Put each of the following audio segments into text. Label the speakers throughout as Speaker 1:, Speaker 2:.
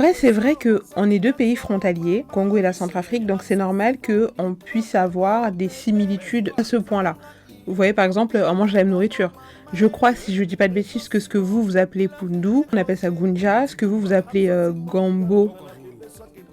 Speaker 1: Après, c'est vrai qu'on est deux pays frontaliers, Congo et la Centrafrique, donc c'est normal qu'on puisse avoir des similitudes à ce point-là. Vous voyez, par exemple, on mange la même nourriture. Je crois, si je dis pas de bêtises, que ce que vous appelez pundu, on appelle ça gunja, ce que vous appelez gombo.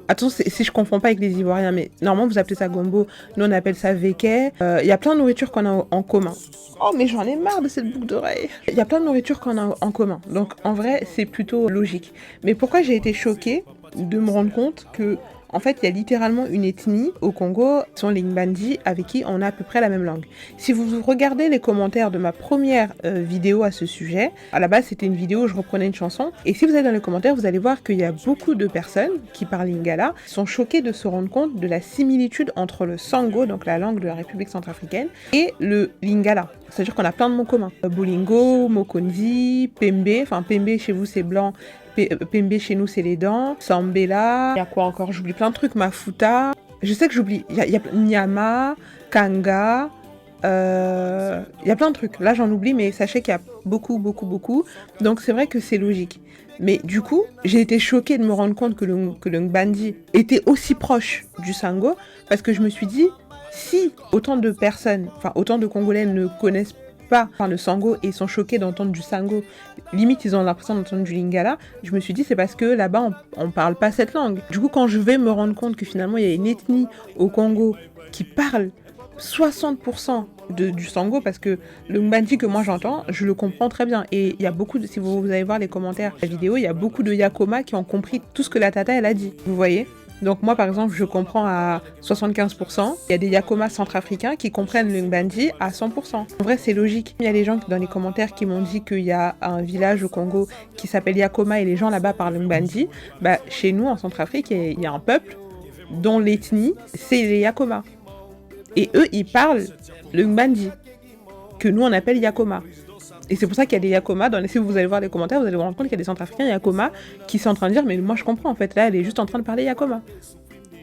Speaker 1: Attends, si je confonds pas avec les Ivoiriens, mais normalement vous appelez ça gombo, nous on appelle ça veke. Il y a plein de nourriture qu'on a en commun. Oh, mais j'en ai marre de cette boucle d'oreille. Il y a plein de nourriture qu'on a en commun. Donc en vrai, c'est plutôt logique. Mais pourquoi j'ai été choquée de me rendre compte que, en fait, il y a littéralement une ethnie au Congo, qui sont les Ngbandi, avec qui on a à peu près la même langue. Si vous regardez les commentaires de ma première vidéo à ce sujet, à la base c'était une vidéo où je reprenais une chanson, et si vous allez dans les commentaires, vous allez voir qu'il y a beaucoup de personnes qui parlent lingala, qui sont choquées de se rendre compte de la similitude entre le sango, donc la langue de la République centrafricaine, et le lingala. C'est-à-dire qu'on a plein de mots communs. Bolingo, Mokonzi, Pembe, enfin Pembe chez vous c'est blanc, Pembe chez nous c'est les dents, Sambela, il y a quoi encore? J'oublie plein de trucs, Mafuta. Je sais que j'oublie, il y a Nyama, Kanga, il y a plein de trucs. Là j'en oublie, mais sachez qu'il y a beaucoup, beaucoup, beaucoup. Donc c'est vrai que c'est logique. Mais du coup, j'ai été choquée de me rendre compte que le Ngbandi était aussi proche du Sango, parce que je me suis dit, si autant de personnes, enfin autant de Congolais ne connaissent pas le Sango et sont choqués d'entendre du Sango, limite ils ont l'impression d'entendre du Lingala, je me suis dit c'est parce que là-bas on parle pas cette langue. Du coup quand je vais me rendre compte que finalement il y a une ethnie au Congo qui parle 60% du Sango, parce que le Mbandi que moi j'entends, je le comprends très bien. Et il y a beaucoup si vous allez voir les commentaires de la vidéo, il y a beaucoup de Yakoma qui ont compris tout ce que la tata elle a dit. Vous voyez? Donc moi par exemple je comprends à 75%, il y a des Yakoma centrafricains qui comprennent le Ngbandi à 100%. En vrai c'est logique. Il y a des gens dans les commentaires qui m'ont dit qu'il y a un village au Congo qui s'appelle Yakoma et les gens là-bas parlent Ngbandi. Bah chez nous en Centrafrique il y a un peuple dont l'ethnie c'est les Yakoma. Et eux ils parlent le Ngbandi, que nous on appelle Yakoma. Et c'est pour ça qu'il y a des Yakoma, si vous allez voir les commentaires, vous allez vous rendre compte qu'il y a des Centrafricains Yakoma qui sont en train de dire mais moi je comprends en fait, là elle est juste en train de parler Yakoma.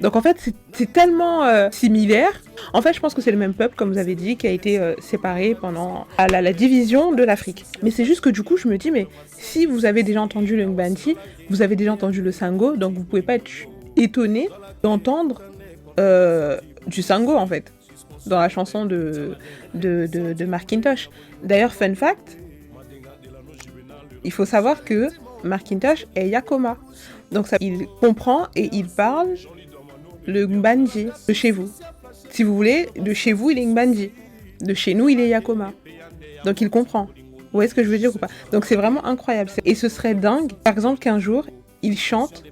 Speaker 1: Donc en fait c'est tellement similaire. En fait je pense que c'est le même peuple comme vous avez dit qui a été séparé pendant la division de l'Afrique. Mais c'est juste que du coup je me dis mais si vous avez déjà entendu le Ngbandi, vous avez déjà entendu le Sango, donc vous pouvez pas être étonné d'entendre du Sango en fait dans la chanson de Markintosh. D'ailleurs, fun fact, il faut savoir que Markintosh est Yakoma. Donc ça, il comprend et il parle le Ngbandi de chez vous. Si vous voulez, de chez vous, il est Ngbandi. De chez nous, il est Yakoma. Donc il comprend. Vous voyez ce que je veux dire ou pas? Donc c'est vraiment incroyable. Et ce serait dingue, par exemple, qu'un jour, il chante